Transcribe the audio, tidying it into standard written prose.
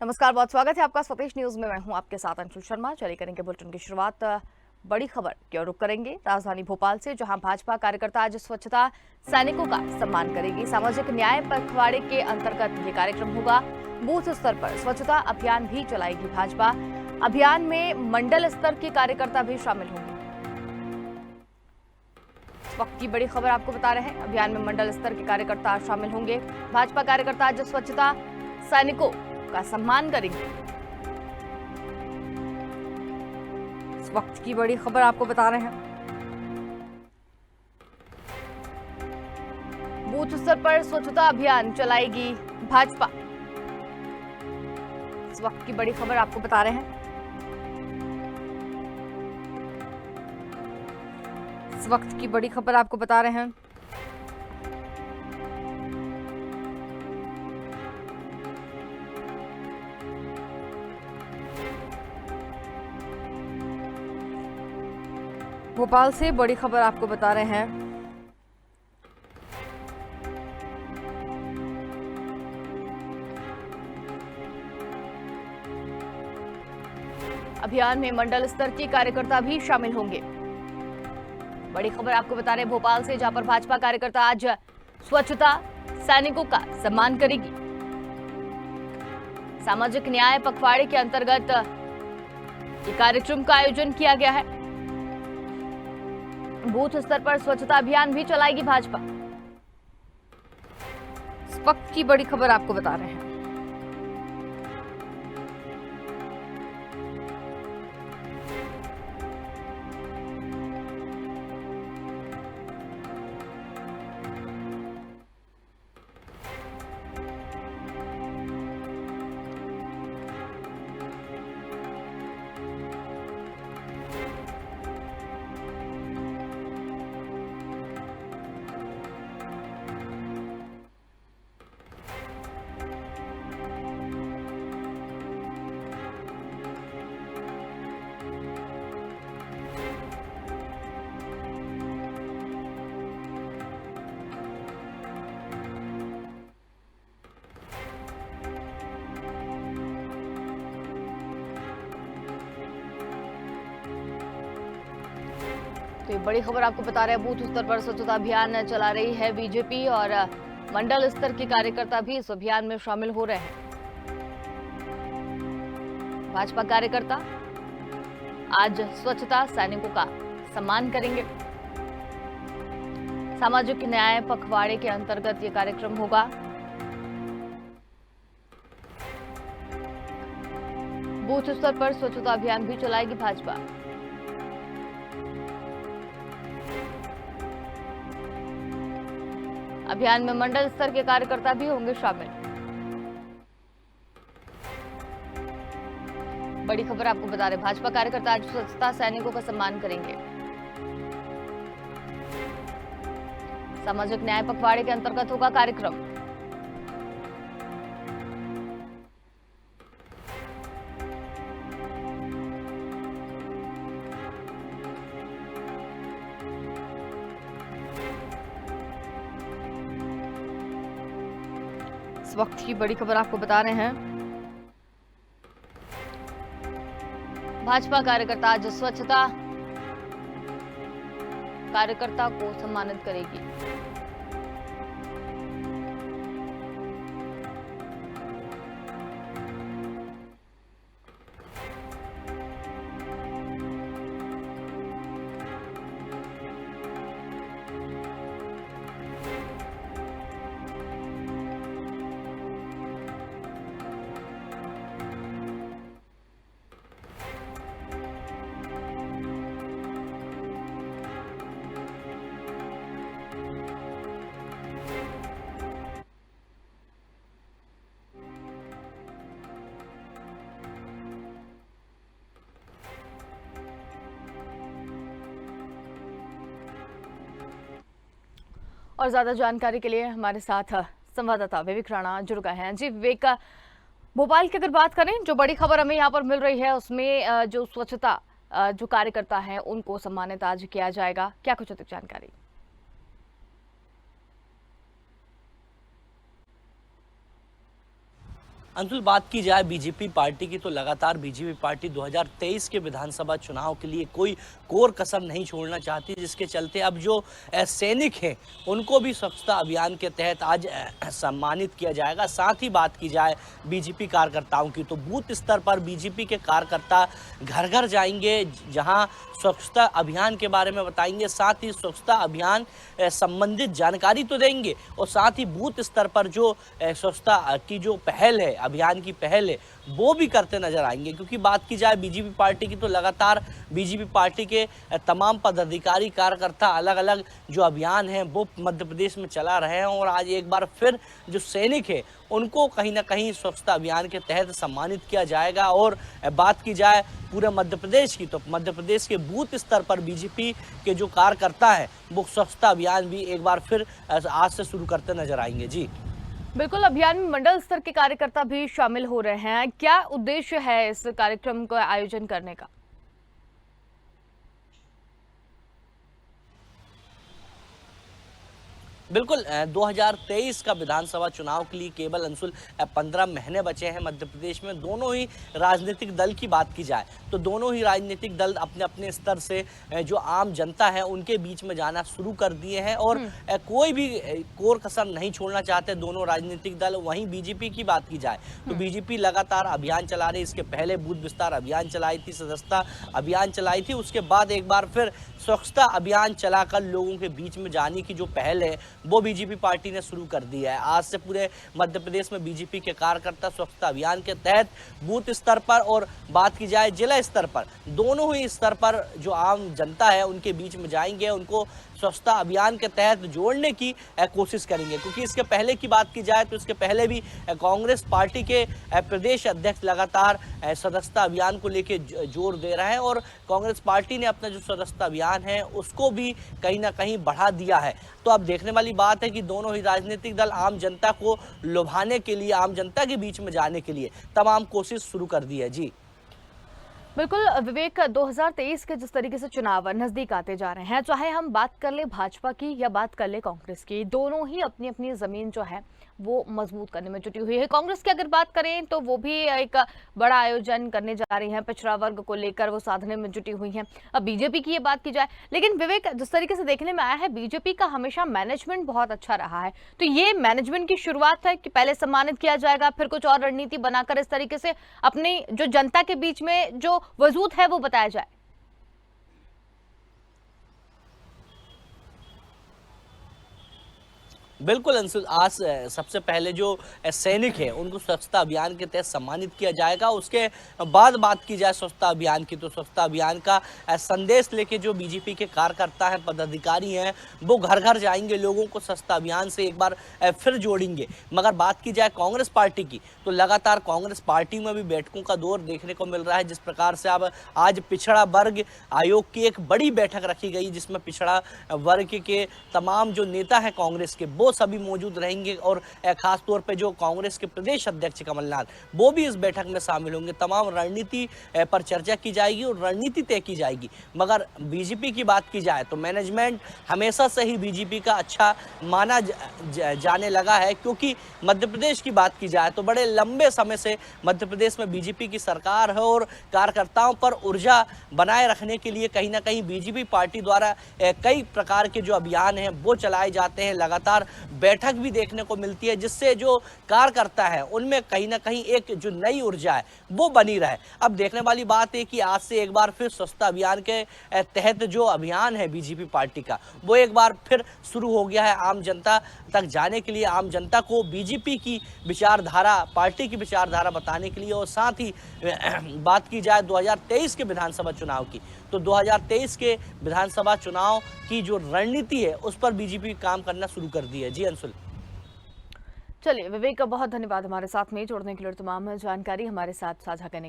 नमस्कार, बहुत स्वागत है आपका स्वदेश न्यूज में। मैं हूं आपके साथ अंशुल शर्मा। चलिए करेंगे बुलेटिन की शुरुआत बड़ी खबर की ओर रुख करेंगे राजधानी भोपाल से, जहां भाजपा कार्यकर्ता आज स्वच्छता सैनिकों का सम्मान करेगी। सामाजिक न्याय पखवाड़े के अंतर्गत ये कार्यक्रम होगा। बूथ स्तर पर स्वच्छता अभियान भी चलाएगी भाजपा। अभियान में मंडल स्तर के कार्यकर्ता भी शामिल होंगे। इस वक्त की बड़ी खबर आपको बता रहे हैं, अभियान में मंडल स्तर के कार्यकर्ता शामिल होंगे। भाजपा कार्यकर्ता आज स्वच्छता सैनिकों का सम्मान करेंगे। इस वक्त की बड़ी खबर आपको बता रहे हैं, बूथ स्तर पर स्वच्छता अभियान चलाएगी भाजपा। इस वक्त की बड़ी खबर आपको बता रहे हैं, इस वक्त की बड़ी खबर आपको बता रहे हैं। भोपाल से बड़ी खबर आपको बता रहे हैं, अभियान में मंडल स्तर के कार्यकर्ता भी शामिल होंगे। बड़ी खबर आपको बता रहे हैं भोपाल से, जहां पर भाजपा कार्यकर्ता आज स्वच्छता सैनिकों का सम्मान करेगी। सामाजिक न्याय पखवाड़े के अंतर्गत ये कार्यक्रम का आयोजन किया गया है। बूथ स्तर पर स्वच्छता अभियान भी चलाएगी भाजपा। इस वक्त की बड़ी खबर आपको बता रहे हैं। तो ये बड़ी खबर आपको बता रहे हैं, बूथ स्तर पर स्वच्छता अभियान चला रही है बीजेपी और मंडल स्तर के कार्यकर्ता भी इस अभियान में शामिल हो रहे हैं। भाजपा कार्यकर्ता आज स्वच्छता सैनिकों का सम्मान करेंगे। सामाजिक न्याय पखवाड़े के अंतर्गत ये कार्यक्रम होगा। बूथ स्तर पर स्वच्छता अभियान भी चलाएगी भाजपा। अभियान में मंडल स्तर के कार्यकर्ता भी होंगे शामिल। बड़ी खबर आपको बता रहे, भाजपा कार्यकर्ता आज स्वच्छता सैनिकों का सम्मान करेंगे। सामाजिक न्याय पखवाड़े के अंतर्गत होगा कार्यक्रम। इस वक्त की बड़ी खबर आपको बता रहे हैं, भाजपा कार्यकर्ता आज स्वच्छता कार्यकर्ता को सम्मानित करेगी। और ज्यादा जानकारी के लिए हमारे साथ संवाददाता विवेक राणा जुड़ गए हैं। जी विवेक, भोपाल की अगर बात करें, जो बड़ी खबर हमें यहाँ पर मिल रही है उसमें जो स्वच्छता जो कार्यकर्ता हैं उनको सम्मानित आज किया जाएगा, क्या कुछ अधिक जानकारी? अंशुल, बात की जाए बीजेपी पार्टी की तो लगातार बीजेपी पार्टी 2023 के विधानसभा चुनाव के लिए कोई कोर कसर नहीं छोड़ना चाहती, जिसके चलते अब जो सैनिक हैं उनको भी स्वच्छता अभियान के तहत आज सम्मानित किया जाएगा। साथ ही बात की जाए बीजेपी कार्यकर्ताओं की तो बूथ स्तर पर बीजेपी के कार्यकर्ता घर घर जाएंगे, जहां स्वच्छता अभियान के बारे में बताएंगे, साथ ही स्वच्छता अभियान संबंधित जानकारी तो देंगे और साथ ही बूथ स्तर पर जो स्वच्छता की जो पहल है, अभियान की पहल है, वो भी करते नजर आएंगे। क्योंकि बात की जाए बीजेपी पार्टी की तो लगातार बीजेपी पार्टी के तमाम पदाधिकारी कार्यकर्ता अलग अलग जो अभियान है वो मध्य प्रदेश में चला रहे हैं और आज एक बार फिर जो सैनिक है उनको कहीं ना कहीं स्वच्छता अभियान के तहत सम्मानित किया जाएगा। और बात की जाए पूरे मध्य प्रदेश की तो मध्य प्रदेश के बूथ स्तर पर बीजेपी के जो कार्यकर्ता है वो स्वच्छता अभियान भी एक बार फिर आज से शुरू करते नजर आएंगे। जी बिल्कुल, अभियान में मंडल स्तर के कार्यकर्ता भी शामिल हो रहे हैं। क्या उद्देश्य है इस कार्यक्रम का आयोजन करने का? बिल्कुल, 2023 का विधानसभा चुनाव के लिए केवल अंशुल 15 महीने बचे हैं मध्य प्रदेश में। दोनों ही राजनीतिक दल की बात की जाए तो दोनों ही राजनीतिक दल अपने अपने स्तर से जो आम जनता है उनके बीच में जाना शुरू कर दिए हैं और कोई भी कोर कसर नहीं छोड़ना चाहते दोनों राजनीतिक दल। वहीं बीजेपी की बात की जाए तो बीजेपी लगातार अभियान चला रही। इसके पहले बूथ विस्तार अभियान चलाई थी, सदस्यता अभियान चलाई थी, उसके बाद एक बार फिर स्वच्छता अभियान चलाकर लोगों के बीच में जाने की जो पहल है वो बीजेपी पार्टी ने शुरू कर दी है। आज से पूरे मध्य प्रदेश में बीजेपी के कार्यकर्ता स्वच्छता अभियान के तहत बूथ स्तर पर और बात की जाए जिला स्तर पर, दोनों ही स्तर पर जो आम जनता है उनके बीच में जाएंगे, उनको स्वच्छता अभियान के तहत जोड़ने की कोशिश करेंगे। क्योंकि इसके पहले की बात की जाए तो इसके पहले भी कांग्रेस पार्टी के प्रदेश अध्यक्ष लगातार सदस्यता अभियान को लेकर जोर दे रहे हैं और कांग्रेस पार्टी ने अपना जो सदस्यता अभियान है उसको भी कहीं ना कहीं बढ़ा दिया है। तो अब देखने वाली बात है कि दोनों ही राजनीतिक दल आम जनता को लुभाने के लिए, आम जनता के बीच में जाने के लिए तमाम कोशिश शुरू कर दी है। जी बिल्कुल विवेक, 2023 के जिस तरीके से चुनाव नजदीक आते जा रहे हैं, चाहे हम बात कर ले भाजपा की या बात कर ले कांग्रेस की, दोनों ही अपनी अपनी जमीन जो है वो मजबूत करने में जुटी हुई है। कांग्रेस की अगर बात करें तो वो भी एक बड़ा आयोजन करने जा रही है, पिछड़ा वर्ग को लेकर वो साधने में जुटी हुई है। अब बीजेपी की ये बात की जाए, लेकिन विवेक जिस तरीके से देखने में आया है बीजेपी का हमेशा मैनेजमेंट बहुत अच्छा रहा है, तो ये मैनेजमेंट की शुरुआत है कि पहले सम्मानित किया जाएगा फिर कुछ और रणनीति बनाकर इस तरीके से अपनी जो जनता के बीच में जो वजूद है वो बताया जाए। बिल्कुल अंशुल, आज सबसे पहले जो सैनिक है उनको स्वच्छता अभियान के तहत सम्मानित किया जाएगा। उसके बाद बात की जाए स्वच्छता अभियान की तो स्वच्छता अभियान का संदेश लेके जो बीजेपी के कार्यकर्ता हैं, पदाधिकारी हैं, वो घर घर जाएंगे, लोगों को स्वच्छता अभियान से एक बार फिर जोड़ेंगे। मगर बात की जाए कांग्रेस पार्टी की तो लगातार कांग्रेस पार्टी में भी बैठकों का दौर देखने को मिल रहा है। जिस प्रकार से अब आज पिछड़ा वर्ग आयोग की एक बड़ी बैठक रखी गई जिसमें पिछड़ा वर्ग के तमाम जो नेता हैं कांग्रेस के वो सभी मौजूद रहेंगे और खास तौर पे जो कांग्रेस के प्रदेश अध्यक्ष कमलनाथ वो भी इस बैठक में शामिल होंगे। तमाम रणनीति पर चर्चा की जाएगी और रणनीति तय की जाएगी। मगर बीजेपी की बात की जाए तो मैनेजमेंट हमेशा से ही बीजेपी का अच्छा माना जाने लगा है। क्योंकि मध्य प्रदेश की बात की जाए तो बड़े लंबे समय से मध्य प्रदेश में बीजेपी की सरकार है और कार्यकर्ताओं पर ऊर्जा बनाए रखने के लिए कहीं ना कहीं बीजेपी पार्टी द्वारा कई प्रकार के जो अभियान हैं वो चलाए जाते हैं। लगातार बैठक भी देखने को मिलती है जिससे जो कार्यकर्ता है उनमें कहीं ना कहीं एक जो नई ऊर्जा है वो बनी रहे। अब देखने वाली बात है कि आज से एक बार फिर स्वच्छता अभियान के तहत जो अभियान है बीजेपी पार्टी का वो एक बार फिर शुरू हो गया है आम जनता तक जाने के लिए, आम जनता को बीजेपी की विचारधारा, पार्टी की विचारधारा बताने के लिए। और साथ ही बात की जाए 2023 के विधानसभा चुनाव की तो 2023 के विधानसभा चुनाव की जो रणनीति है उस पर बीजेपी काम करना शुरू कर दी है। जी अंशुल। चलिए विवेक का बहुत धन्यवाद हमारे साथ में जुड़ने के लिए, तमाम जानकारी हमारे साथ साझा करने